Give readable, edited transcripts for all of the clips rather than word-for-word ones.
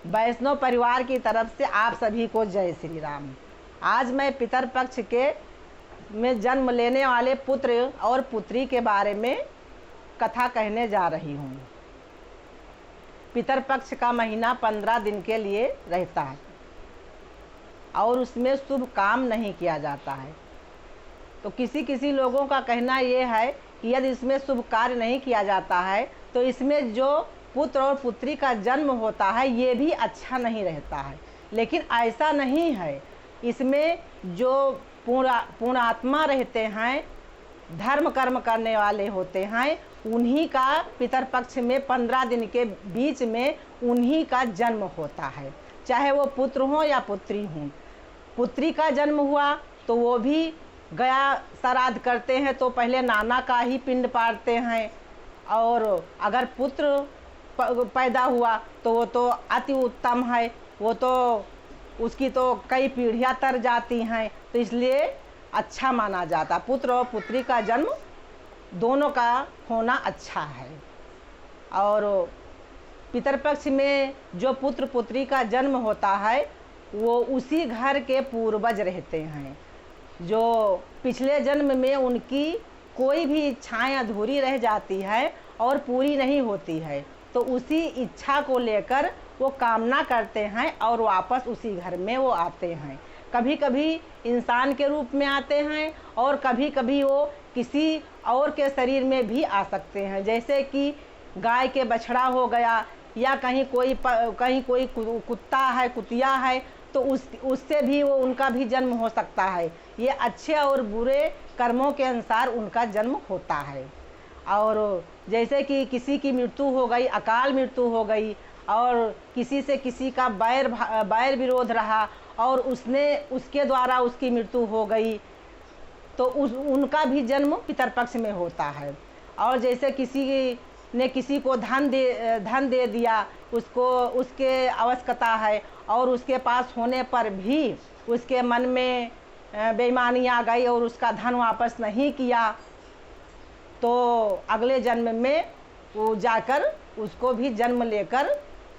वैष्णव परिवार की तरफ से आप सभी को जय श्री राम। आज मैं पितर पक्ष के में जन्म लेने वाले पुत्र और पुत्री के बारे में कथा कहने जा रही हूँ। पितर पक्ष का महीना 15 दिन के लिए रहता है और उसमें शुभ काम नहीं किया जाता है। तो किसी लोगों का कहना ये है कि यदि इसमें शुभ कार्य नहीं किया जाता है तो इसमें जो पुत्र और पुत्री का जन्म होता है ये भी अच्छा नहीं रहता है। लेकिन ऐसा नहीं है। इसमें जो पूर्णात्मा रहते हैं, धर्म कर्म करने वाले होते हैं, उन्हीं का पितर पक्ष में 15 दिन के बीच में उन्हीं का जन्म होता है, चाहे वो पुत्र हो या पुत्री हो। पुत्री का जन्म हुआ तो वो भी गया श्राद्ध करते हैं तो पहले नाना का ही पिंड पाड़ते हैं, और अगर पुत्र पैदा हुआ तो वो तो अति उत्तम है, वो तो उसकी तो कई पीढ़ियां तर जाती हैं, तो इसलिए अच्छा माना जाता। पुत्र और पुत्री का जन्म दोनों का होना अच्छा है। और पितर पक्ष में जो पुत्र पुत्री का जन्म होता है वो उसी घर के पूर्वज रहते हैं। जो पिछले जन्म में उनकी कोई भी इच्छाएं अधूरी रह जाती है और पूरी नहीं होती है, तो उसी इच्छा को लेकर वो कामना करते हैं और वापस उसी घर में वो आते हैं। कभी कभी इंसान के रूप में आते हैं और कभी कभी वो किसी और के शरीर में भी आ सकते हैं, जैसे कि गाय के बछड़ा हो गया या कहीं कोई कुत्ता है, कुतिया है, तो उससे भी वो उनका भी जन्म हो सकता है। ये अच्छे और बुरे कर्मों के अनुसार उनका जन्म होता है। और जैसे कि किसी की मृत्यु हो गई, अकाल मृत्यु हो गई, और किसी से किसी का बैर विरोध रहा और उसके द्वारा उसकी मृत्यु हो गई, तो उनका भी जन्म पितर पक्ष में होता है। और जैसे किसी ने किसी को धन दे दिया, उसके आवश्यकता है और उसके पास होने पर भी उसके मन में बेईमानी आ गई और उसका धन वापस नहीं किया, तो अगले जन्म में वो जाकर उसको भी जन्म लेकर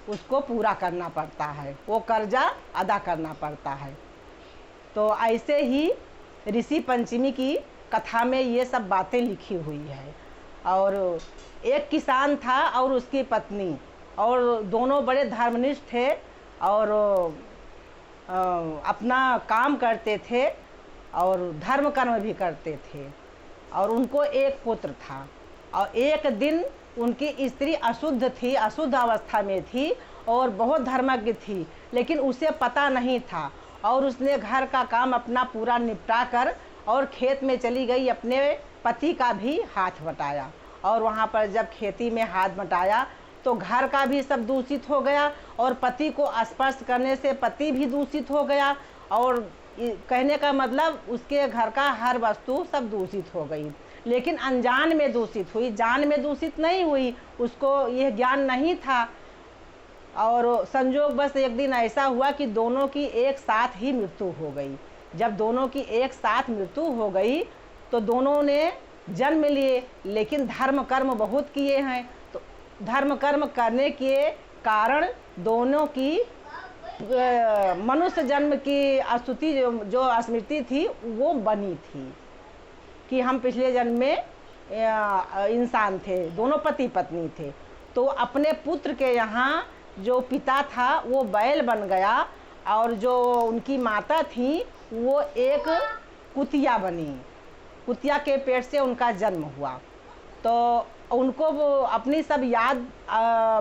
उसको पूरा करना पड़ता है, वो कर्जा अदा करना पड़ता है। तो ऐसे ही ऋषि पंचमी की कथा में ये सब बातें लिखी हुई है। और एक किसान था और उसकी पत्नी, और दोनों बड़े धर्मनिष्ठ थे और अपना काम करते थे और धर्म कर्म भी करते थे। और उनको एक पुत्र था और एक दिन उनकी स्त्री अशुद्ध थी, अशुद्ध अवस्था में थी और बहुत धर्मज्ञ थी, लेकिन उसे पता नहीं था और उसने घर का काम अपना पूरा निपटा कर और खेत में चली गई, अपने पति का भी हाथ बटाया। और वहाँ पर जब खेती में हाथ बटाया तो घर का भी सब दूषित हो गया और पति को स्पर्श करने से पति भी दूषित हो गया, और कहने का मतलब उसके घर का हर वस्तु सब दूषित हो गई। लेकिन अनजान में दूषित हुई, जान में दूषित नहीं हुई, उसको यह ज्ञान नहीं था। और संजोग बस एक दिन ऐसा हुआ कि दोनों की एक साथ ही मृत्यु हो गई। जब दोनों की एक साथ मृत्यु हो गई तो दोनों ने जन्म लिए, लेकिन धर्म कर्म बहुत किए हैं, तो धर्म कर्म करने के कारण दोनों की मनुष्य जन्म की स्तुति जो स्मृति थी वो बनी थी कि हम पिछले जन्म में इंसान थे, दोनों पति पत्नी थे। तो अपने पुत्र के यहाँ जो पिता था वो बैल बन गया और जो उनकी माता थी वो एक कुतिया बनी, कुतिया के पेट से उनका जन्म हुआ। तो उनको वो अपनी सब याद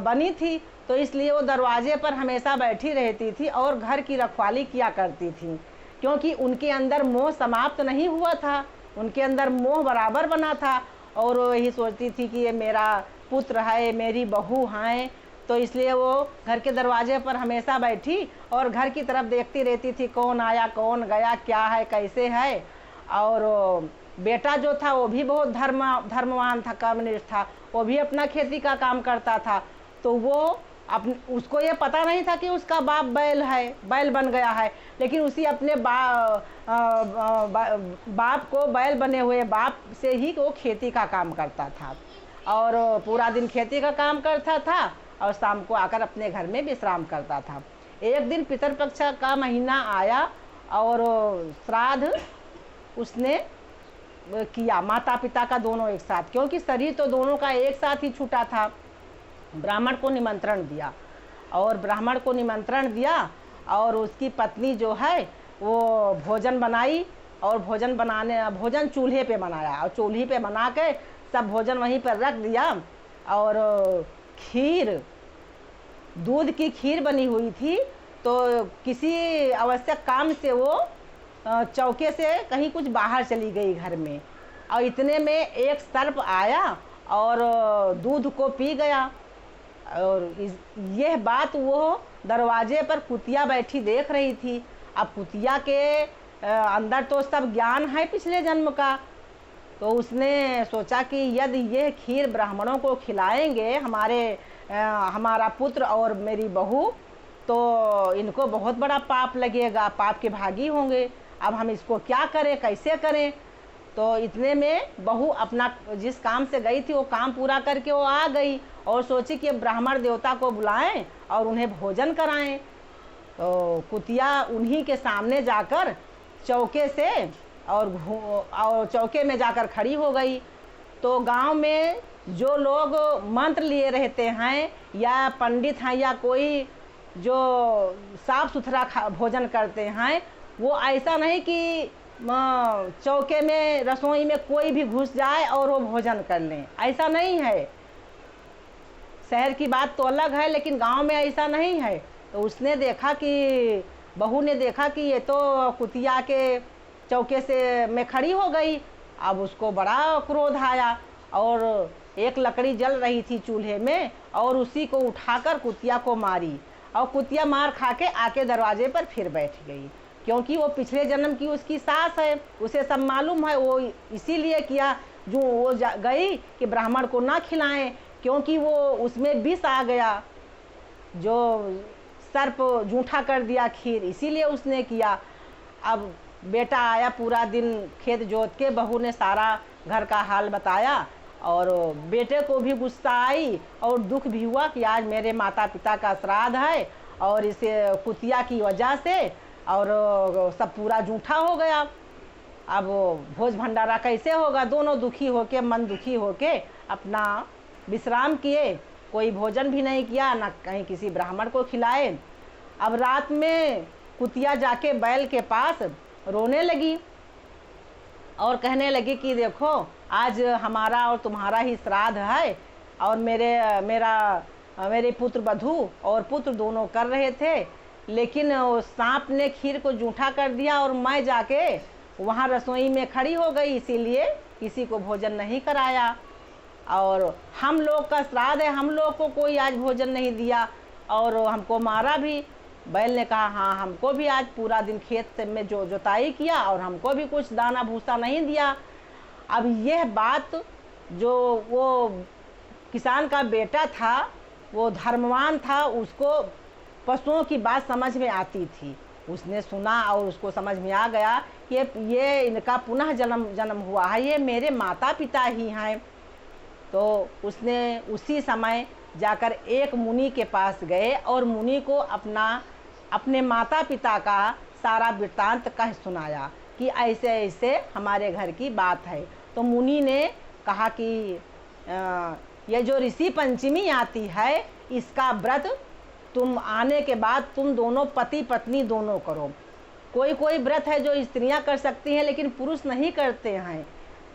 बनी थी, तो इसलिए वो दरवाजे पर हमेशा बैठी रहती थी और घर की रखवाली किया करती थी, क्योंकि उनके अंदर मोह समाप्त नहीं हुआ था, उनके अंदर मोह बराबर बना था। और वो यही सोचती थी कि ये मेरा पुत्र है, मेरी बहू है, तो इसलिए वो घर के दरवाजे पर हमेशा बैठी और घर की तरफ देखती रहती थी, कौन आया कौन गया, क्या है कैसे है। और बेटा जो था वो भी बहुत धर्मवान था, कर्मनिष्ठ था, वो भी अपना खेती का काम करता था। तो वो उसको ये पता नहीं था कि उसका बाप बैल है, बैल बन गया है, लेकिन उसी अपने बाप को, बैल बने हुए बाप से ही वो खेती का काम करता था और पूरा दिन खेती का काम करता था और शाम को आकर अपने घर में विश्राम करता था। एक दिन पितरपक्ष का महीना आया और श्राद्ध उसने किया, माता पिता का दोनों एक साथ, क्योंकि शरीर तो दोनों का एक साथ ही छूटा था। ब्राह्मण को निमंत्रण दिया और ब्राह्मण को निमंत्रण दिया और उसकी पत्नी जो है वो भोजन बनाई और भोजन चूल्हे पे बनाया और चूल्हे पे बना के सब भोजन वहीं पर रख दिया। और खीर, दूध की खीर बनी हुई थी, तो किसी आवश्यक काम से वो चौके से कहीं कुछ बाहर चली गई घर में, और इतने में एक सर्प आया और दूध को पी गया। और यह बात वो दरवाजे पर कुतिया बैठी देख रही थी। अब कुतिया के अंदर तो सब ज्ञान है पिछले जन्म का, तो उसने सोचा कि यदि ये खीर ब्राह्मणों को खिलाएंगे हमारा पुत्र और मेरी बहू, तो इनको बहुत बड़ा पाप लगेगा, पाप के भागी होंगे। अब हम इसको क्या करें, कैसे करें? तो इतने में बहू अपना जिस काम से गई थी वो काम पूरा करके वो आ गई और सोची कि ब्राह्मण देवता को बुलाएं और उन्हें भोजन कराएं। तो कुतिया उन्हीं के सामने जाकर चौके से और चौके में जाकर खड़ी हो गई। तो गांव में जो लोग मंत्र लिए रहते हैं या पंडित हैं या कोई जो साफ सुथरा भोजन करते हैं, वो ऐसा नहीं कि चौके में रसोई में कोई भी घुस जाए और वो भोजन कर लें, ऐसा नहीं है। शहर की बात तो अलग है, लेकिन गांव में ऐसा नहीं है। तो उसने देखा कि बहू ने देखा कि ये तो कुतिया के चौके से में खड़ी हो गई। अब उसको बड़ा क्रोध आया और एक लकड़ी जल रही थी चूल्हे में और उसी को उठाकर कुतिया को मारी, और कुतिया मार खा के आके दरवाजे पर फिर बैठ गई, क्योंकि वो पिछले जन्म की उसकी सास है, उसे सब मालूम है। वो इसीलिए किया जो वो गई कि ब्राह्मण को ना खिलाएं, क्योंकि वो उसमें विष आ गया, जो सर्प जूठा कर दिया खीर, इसीलिए उसने किया। अब बेटा आया, पूरा दिन खेत जोत के बहू ने सारा घर का हाल बताया और बेटे को भी गुस्सा आई और दुख भी हुआ कि आज मेरे माता पिता का श्राद्ध है और इसे कुतिया की वजह से और सब पूरा जूठा हो गया। अब भोज भंडारा कैसे होगा? दोनों दुखी होके, मन दुखी होके अपना विश्राम किए, कोई भोजन भी नहीं किया, ना कहीं किसी ब्राह्मण को खिलाए। अब रात में कुतिया जाके बैल के पास रोने लगी और कहने लगी कि देखो आज हमारा और तुम्हारा ही श्राद्ध है और मेरे पुत्र वधू और पुत्र दोनों कर रहे थे, लेकिन सांप ने खीर को जूठा कर दिया और मैं जाके वहाँ रसोई में खड़ी हो गई, इसीलिए किसी को भोजन नहीं कराया। और हम लोग का श्राद्ध है, हम लोग को कोई आज भोजन नहीं दिया और हमको मारा भी। बैल ने कहा हाँ, हमको भी आज पूरा दिन खेत में जोताई किया और हमको भी कुछ दाना भूसा नहीं दिया। अब यह बात जो वो किसान का बेटा था, वो धर्मवान था, उसको पशुओं की बात समझ में आती थी। उसने सुना और उसको समझ में आ गया कि ये इनका पुनः जन्म हुआ है, ये मेरे माता पिता ही हैं। तो उसने उसी समय जाकर एक मुनि के पास गए और मुनि को अपने माता पिता का सारा वृत्तांत कह सुनाया कि ऐसे ऐसे हमारे घर की बात है। तो मुनि ने कहा कि ये जो ऋषि पंचमी आती है, इसका व्रत तुम आने के बाद तुम दोनों पति पत्नी दोनों करो। कोई कोई व्रत है जो स्त्रियां कर सकती हैं लेकिन पुरुष नहीं करते हैं,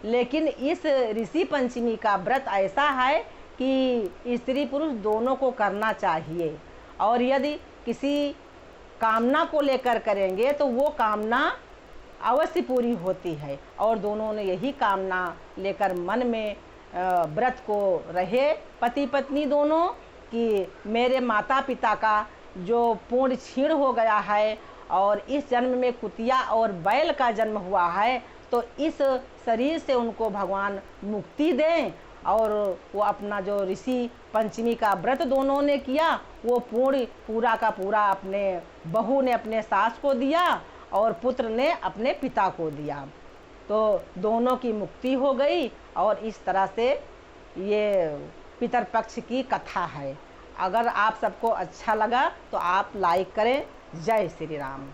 लेकिन इस ऋषि पंचमी का व्रत ऐसा है कि स्त्री पुरुष दोनों को करना चाहिए। और यदि किसी कामना को लेकर करेंगे तो वो कामना अवश्य पूरी होती है। और दोनों ने यही कामना लेकर मन में व्रत को रहे पति पत्नी दोनों कि मेरे माता पिता का जो पूर्ण क्षीण हो गया है और इस जन्म में कुतिया और बैल का जन्म हुआ है, तो इस शरीर से उनको भगवान मुक्ति दें। और वो अपना जो ऋषि पंचमी का व्रत दोनों ने किया, वो पूरा का पूरा अपने बहू ने अपने सास को दिया और पुत्र ने अपने पिता को दिया। तो दोनों की मुक्ति हो गई। और इस तरह से ये पितरपक्ष की कथा है। अगर आप सबको अच्छा लगा तो आप लाइक करें। जय श्री राम।